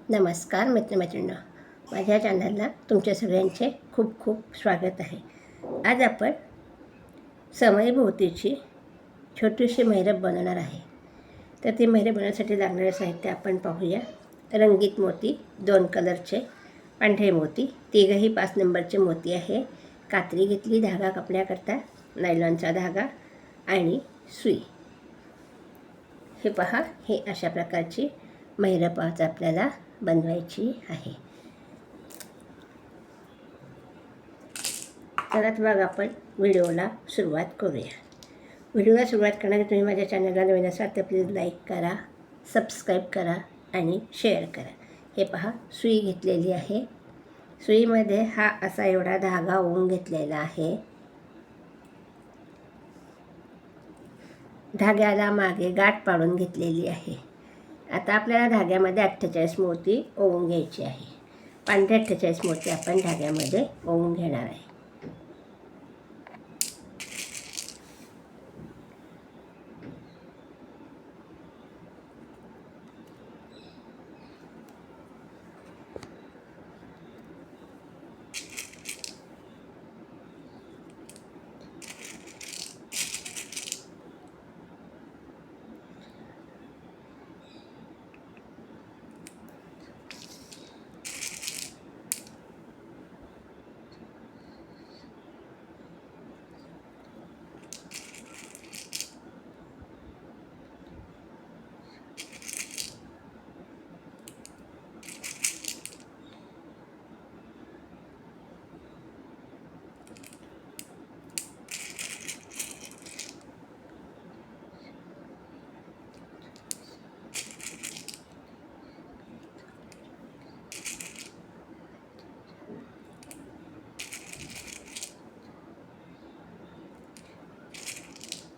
नमस्कार मित्रमैत्रिणींनो, माझ्या चॅनलला तुमच्या सगळ्यांचे खूप खूप स्वागत आहे. आज आपण समईभोवतीची छोटीशी महिरप बनवणार आहे. तर ती महिरप बनवण्यासाठी लागणारे साहित्य आपण पाहूया. रंगीत मोती 2 कलरचे, पांढरे मोती तिघही 5 नंबरचे मोती आहे. कात्री घेतली धागा कापण्याकरता, नायलॉनचा धागा आणि सुई. हे पहा, हे अशा प्रकारची महिरप आज आपल्याला बनवायची आहे. तर मग आपण व्हिडिओला सुरुवात करूया. व्हिडिओला सुरुवात करण्याआधी तुम्ही माझ्या चॅनलला नवीन असाल तर प्लीज लाईक करा, सबस्क्राईब करा आणि शेअर करा. हे पहा, सुई घेतलेली आहे. सुईमध्ये हा असा एवढा धागा ओवून घेतलेला आहे. धाग्याला मागे गाठ पाडून घेतलेली आहे. आता आपल्याला धाग्यामध्ये 48 मोती ओवून घ्यायची आहे. पांढरे 48 मोती आपण धाग्यामध्ये ओवून घेणार आहे.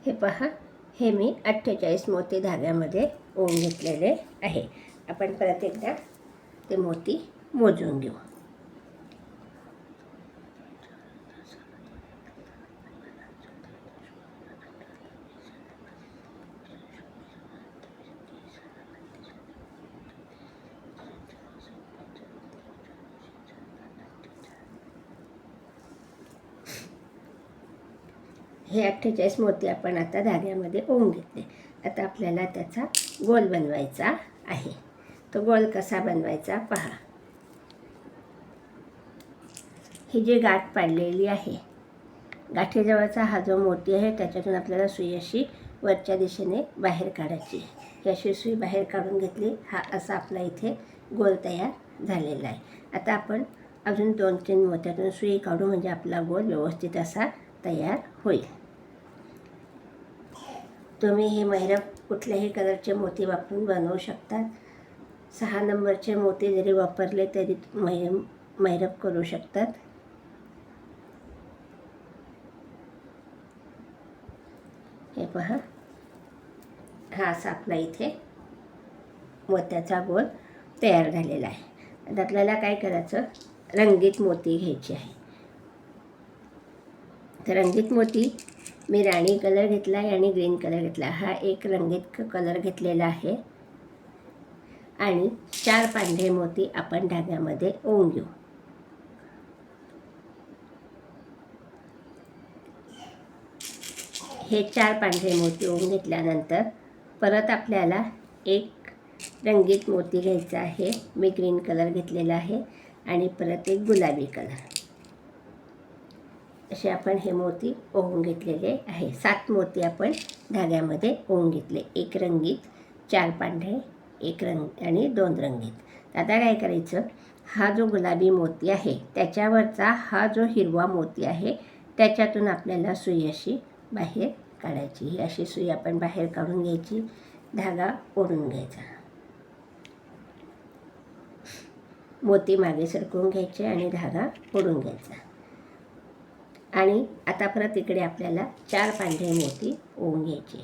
हे पहा, हे मी 48 मोती धाग्यामध्ये ओवून घेतलेले आहे. आपण परत एकदा ते मोती मोजून घेऊ. हे 48 मोती आपण आता धाग्यामध्ये ओवून घेतले. आता आपल्याला त्याचा गोल बनवायचा आहे. तो गोल कसा बनवायचा पहा. ही जी गाठ पाडलेली आहे, गाठीजवळचा हा जो मोती आहे त्याच्यातून आपल्याला सुई अशी वरच्या दिशेने बाहेर काढायची. ही अशी सुई बाहेर काढून घेतली. हा असा आपला इथे गोल तयार झालेला आहे. आता आपण अजून 2-3 मोत्यातून सुई काढू, म्हणजे आपला गोल व्यवस्थित असा तयार होईल. तुम्ही हे महिरप कुठल्याही कलरचे मोती वापरून बनवू शकता. 6 नंबरचे मोती जरी वापरले तरी महिरप करू शकतात. हे पहा, हा असा आपला इथे मोत्याचा गोल तयार झालेला आहे. आता आपल्याला काय करायचं, रंगीत मोती घ्यायचे आहे. तर रंगीत मोती मी राणी कलर घेतला आहे आणि ग्रीन कलर घेतला. हा एक रंगीत कलर घेतलेला आहे आणि 4 पांढरे मोती आपण धाग्यामध्ये ओवून घेऊ. हे 4 पांढरे मोती ओवून घेतल्यानंतर परत आपल्याला एक रंगीत मोती घ्यायचा आहे. मी ग्रीन कलर घेतलेला आहे आणि परत एक गुलाबी कलर. असे आपण हे मोती ओवून घेतलेले आहे. 7 मोती आपण धाग्यामध्ये ओवून घेतले. एक रंगीत, 4 पांढरे, एक रंग आणि 2 रंगीत. आता काय करायचं, हा जो गुलाबी मोती आहे त्याच्यावरचा हा जो हिरवा मोती आहे त्याच्यातून आपल्याला सुई अशी बाहेर काढायची. ही अशी सुई आपण बाहेर काढून घ्यायची, धागा ओढून घ्यायचा, मोती मागे सरकवून घ्यायचे आणि धागा ओढून घ्यायचा. आणि आता परत इकडे आपल्याला 4 पांढरे मोती ओवून घ्यायचे.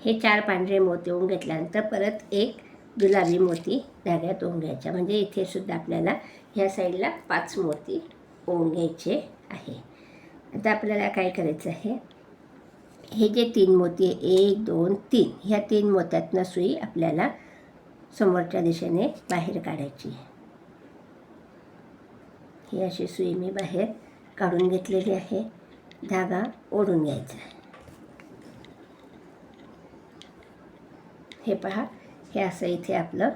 हे 4 पांढरे मोती ओवून घेतल्यानंतर परत एक गुलाबी मोती धाग्यात ओवून घ्यायचा. म्हणजे इथे सुद्धा आपल्याला ह्या साईडला 5 मोती ओवून घ्यायचे आहे. आता आपल्याला काय करायचं आहे, हे जे 3 मोती आहे 1 2 3, ह्या 3 मोत्यातनं सुई आपल्याला समोरच्या दिशेने बाहेर काढायची. ही अशी सुई मी बाहेर काढून घेतलेली आहे. धागा ओढून घ्यायचा. हे पहा, हे असं इथे आपलं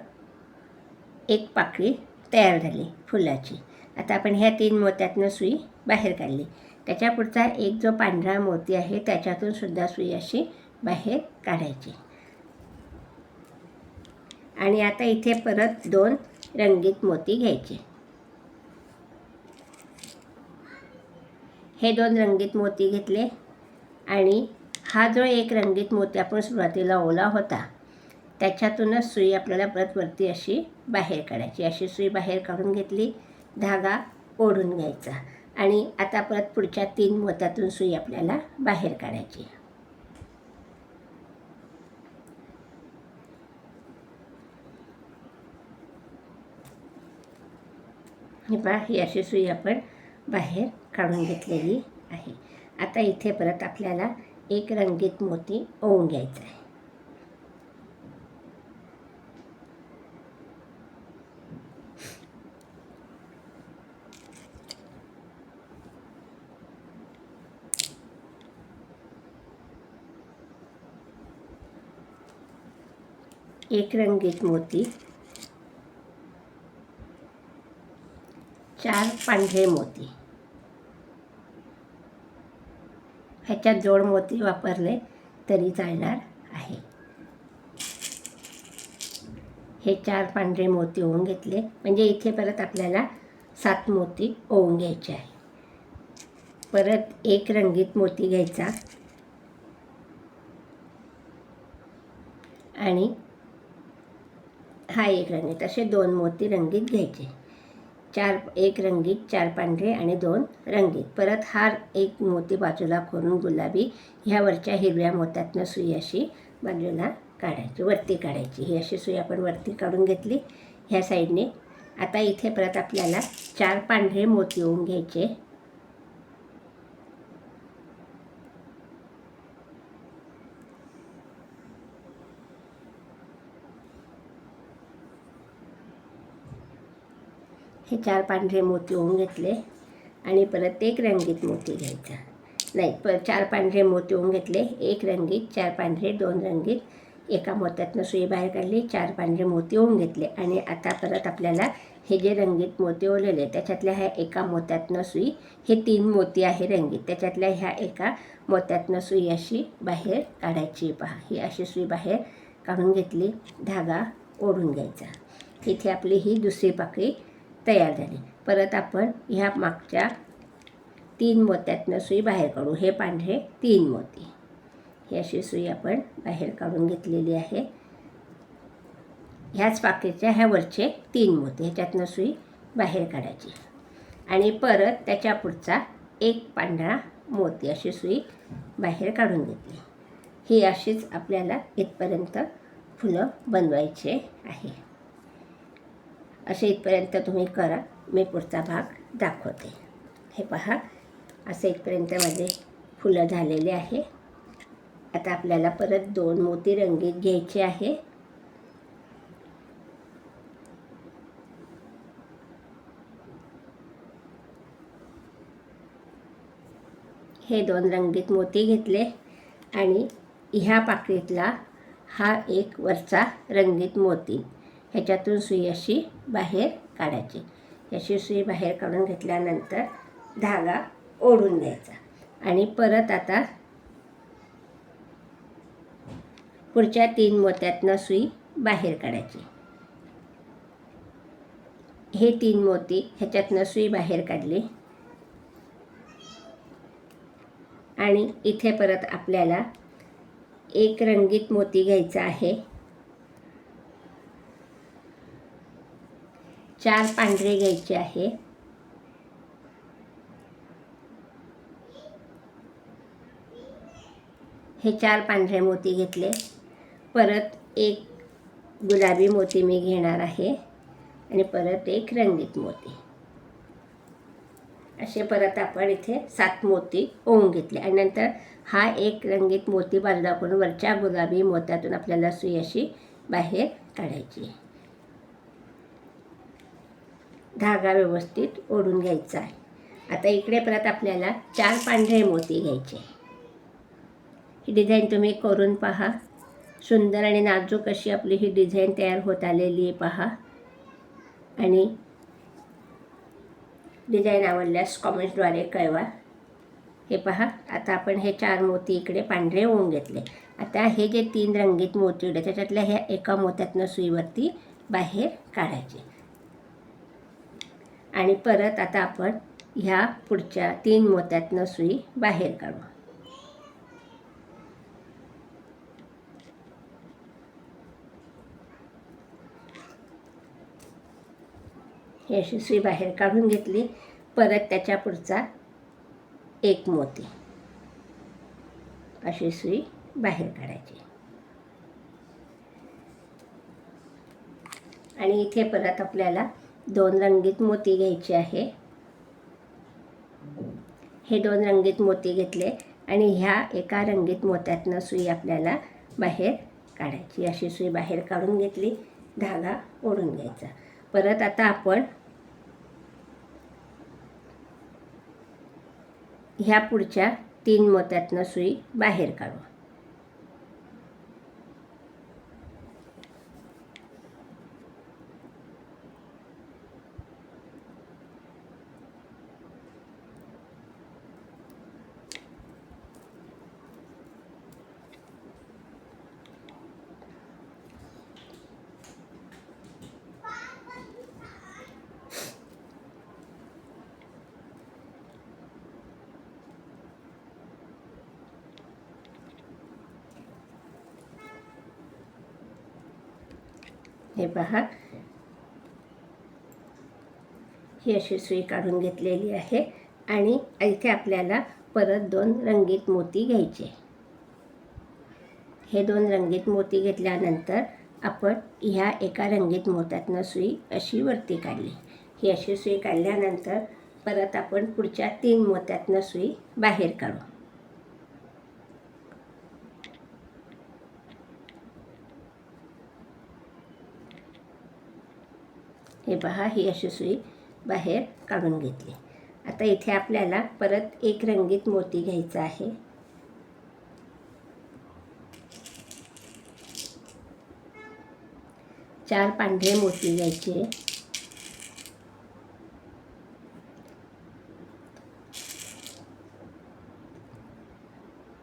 एक पाकळी तयार झाली फुलाची. आता आपण ह्या 3 मोत्यातनं सुई बाहेर काढली. त्याच्या पुढचा एक जो पांढरा मोती आहे त्याच्यातून सुद्धा सुई अशी बाहेर काढायची. आणि आता इथे परत 2 रंगीत मोती घ्यायचे. हे 2 रंगीत मोती घेतले आणि हा जो एक रंगीत मोती आपण सुरुवातीला ओला होता त्याच्यातूनच सुई आपल्याला परत वरती अशी बाहेर काढायची. अशी सुई बाहेर काढून घेतली, धागा ओढून घ्यायचा आणि आता परत पुढच्या 3 मोत्यातून सुई आपल्याला बाहेर काढायची. हे पहा, ही अशी सुई आपण बाहेर काढून घेतलेली आहे. आता इथे परत आपल्याला एक रंगीत मोती ओवून घ्यायचा आहे. एक रंगीत मोती, 4 पांढरे मोती. ह्याच्यात जोड मोती वापरले तरी चालणार आहे. हे 4 पांढरे मोती ओवून घेतले, म्हणजे इथे परत आपल्याला 7 मोती ओवून घ्यायचे आहे. परत एक रंगीत मोती घ्यायचा आणि हा एक रंगीत, असे 2 मोती रंगीत घ्यायचे. 4 एक रंगीत, 4 पांढरे आणि 2 रंगीत. परत हा एक मोती बाजूला करून गुलाबी ह्यावरच्या हिरव्या मोत्यातनं सुई अशी बाजूला काढायची, वरती काढायची. ही अशी सुई आपण वरती काढून घेतली ह्या साईडने. आता इथे परत आपल्याला 4 पांढरे मोती ओवून घ्यायचे. हे 4 पांढरे मोती ओवून घेतले आणि परत एक रंगीत मोती घ्यायचा. नाही, 4 पांढरे मोती ओवून घेतले, एक रंगीत, 4 पांढरे, 2 रंगीत. एका मोत्यातनं सुई बाहेर काढली, 4 पांढरे मोती ओवून घेतले आणि आता परत आपल्याला हे जे रंगीत मोती ओवलेले त्याच्यातल्या ह्या एका मोत्यातनं सुई, हे 3 मोती आहे रंगीत, त्याच्यातल्या ह्या एका मोत्यातनं सुई अशी बाहेर काढायची. पहा, ही अशी सुई बाहेर काढून घेतली, धागा ओढून घ्यायचा. इथे आपली ही दुसरी पाकळी तयार झाली. परत आपण ह्या मागच्या 3 मोत्यातनं सुई बाहेर काढू. हे पांढरे 3 मोती, ही अशी सुई आपण बाहेर काढून घेतलेली आहे. ह्याच पाकळीच्या ह्या वरचे 3 मोती, ह्याच्यातनं सुई बाहेर काढायची आणि परत त्याच्या पुढचा एक पांढरा मोती, अशी सुई बाहेर काढून घेतली. ही अशीच आपल्याला इथपर्यंत फुलं बनवायचे आहे. असे इथपर्यंत तुम्ही करा, मी पुढचा भाग दाखवते. हे पहा, असे इथपर्यंत माझे फुलं झालेले आहे. आता आपल्याला परत 2 मोती रंगीत घ्यायचे आहे. हे 2 रंगीत मोती घेतले आणि ह्या पाकळीतला हा एक वरचा रंगीत मोती, ह्याच्यातून सुई अशी बाहेर काढायची. अशी सुई बाहेर काढून घेतल्यानंतर धागा ओढून घ्यायचा आणि परत आता पुढच्या 3 मोत्यातनं सुई बाहेर काढायची. हे 3 मोती ह्याच्यातनं सुई बाहेर काढली आणि इथे परत आपल्याला एक रंगीत मोती घ्यायचा आहे. 4 पांढरे घ्यायचे आहे. हे 4 पांढरे मोती घेतले. परत एक गुलाबी मोती मी घेणार आहे आणि परत एक रंगीत मोती असे परत आपण इथे 7 मोती ओवून घेतले आणि नंतर हा एक रंगीत मोती बाजूला करून वरच्या गुलाबी मोत्यातून आपल्याला सुई अशी बाहेर काढायची. धागा व्यवस्थित ओढून घ्यायचा आहे. आता इकडे परत आपल्याला 4 पांढरे मोती घ्यायचे. ही डिझाईन तुम्ही करून पहा. सुंदर आणि नाजूक अशी आपली ही डिझाईन तयार होत आलेली आहे पहा. आणि डिझाईन आवडल्यास कॉमेंट्सद्वारे कळवा. हे पहा, आता आपण हे 4 मोती इकडे पांढरे ओवून घेतले. आता हे जे 3 रंगीत मोती होते त्याच्यातल्या ह्या एका मोत्यातनं सुईवरती बाहेर काढायचे आणि परत आता आपण ह्या पुढच्या 3 मोत्यातनं सुई बाहेर काढू. ही अशी सुई बाहेर काढून घेतली. परत त्याच्या पुढचा 1 मोती अशी सुई बाहेर काढायची आणि इथे परत आपल्याला 2 रंगीत मोती घ्यायचे आहे. हे 2 रंगीत मोती घेतले आणि ह्या एका रंगीत मोत्यातनं सुई आपल्याला बाहेर काढायची. अशी सुई बाहेर काढून घेतली. धागा ओढून घ्यायचा. परत आता आपण ह्या पुढच्या 3 मोत्यातनं सुई बाहेर काढू. हे पहा, ही अशी सुई काढून घेतलेली आहे आणि इथे आपल्याला परत 2 रंगीत मोती घ्यायचे. हे 2 रंगीत मोती घेतल्यानंतर आपण ह्या एका रंगीत मोत्यातनं सुई अशी वरती काढली. ही अशी सुई काढल्यानंतर परत आपण पुढच्या 3 मोत्यातनं सुई बाहेर काढू. हे पहा, ही अशी सुई बाहेर काढून घेतली. आता इथे आपल्याला परत 1 रंगीत मोती घ्यायचा आहे. चार पांढरे मोती घ्यायचे.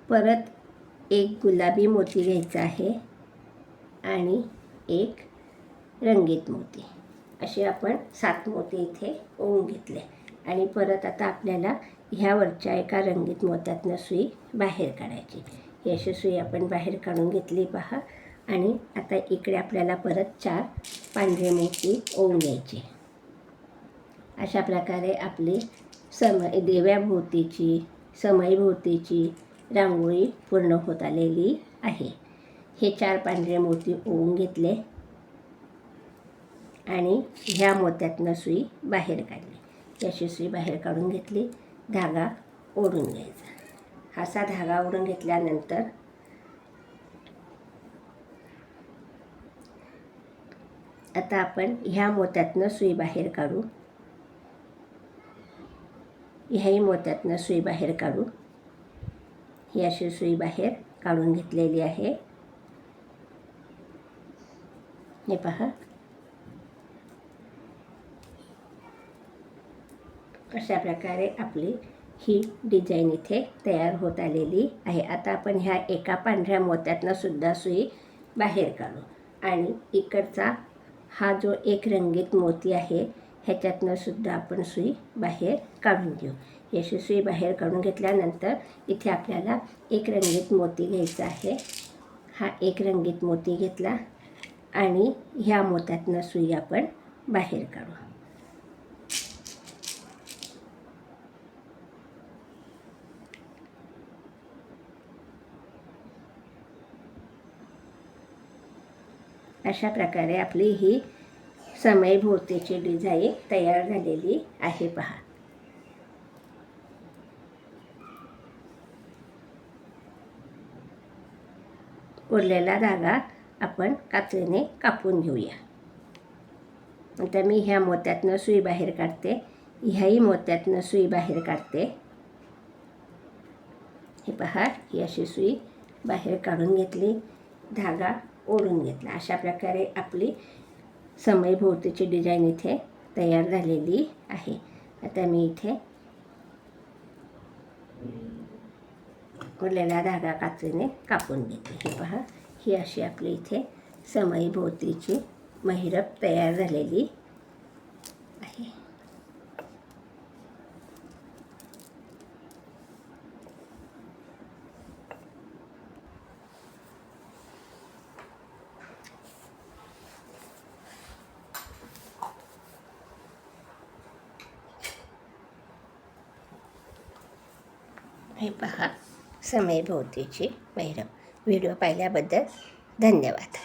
परत 1 गुलाबी मोती घ्यायचा आहे आणि 1 रंगीत मोती. असे आपण 7 मोती इथे ओवून घेतले आणि परत आता आपल्याला ह्यावरच्या एका रंगीत मोत्यातनं सुई बाहेर काढायची. ही अशी सुई आपण बाहेर काढून घेतली पहा. आणि आता इकडे आपल्याला परत 4 पांढरे मोती ओवून घ्यायचे. अशा प्रकारे आपली देव्याभोवतीची समईभोवतीची रांगोळी पूर्ण होत आलेली आहे. हे 4 पांढरे मोती ओवून घेतले आणि ह्या मोत्यातनं सुई बाहेर काढली. अशी सुई बाहेर काढून घेतली. धागा ओढून घ्यायचा. असा धागा ओढून घेतल्यानंतर आता आपण ह्या मोत्यातनं सुई बाहेर काढू. ह्याही मोत्यातनं सुई बाहेर काढू. ही अशी सुई बाहेर काढून घेतलेली आहे. हे पहा, अशा प्रकारे आपली ही डिझाईन इथे तयार होत आलेली आहे. आता आपण ह्या एका पांढऱ्या मोत्यातनं सुद्धा सुई बाहेर काढू आणि इकडचा हा जो 1 रंगीत मोती आहे ह्याच्यातनं सुद्धा आपण सुई बाहेर काढून घेऊ. ही अशी सुई बाहेर काढून घेतल्यानंतर इथे आपल्याला 1 रंगीत मोती घ्यायचा आहे. हा 1 रंगीत मोती घेतला आणि ह्या मोत्यातनं सुई आपण बाहेर काढू. अशा प्रकारे आपली ही समईभोवतीची डिझाईन तयार झालेली आहे पहा. उरलेला धागा आपण कात्रीने कापून घेऊया. आता मी ह्या मोत्यातनं सुई बाहेर काढते, ह्याही मोत्यातनं सुई बाहेर काढते. हे पहा, ही अशी सुई बाहेर काढून घेतली, धागा ओढून घेतला. अशा प्रकारे आपली समईभोवतीची डिझाईन इथे तयार झालेली आहे. आता मी इथे उरलेला धागा कात्रीने कापून घेते. हे पहा, ही अशी आपली इथे समईभोवतीची महिरप तयार झालेली आहे. हे पहा, समईभोवतीची महिरप. व्हिडिओ पाहिल्याबद्दल धन्यवाद.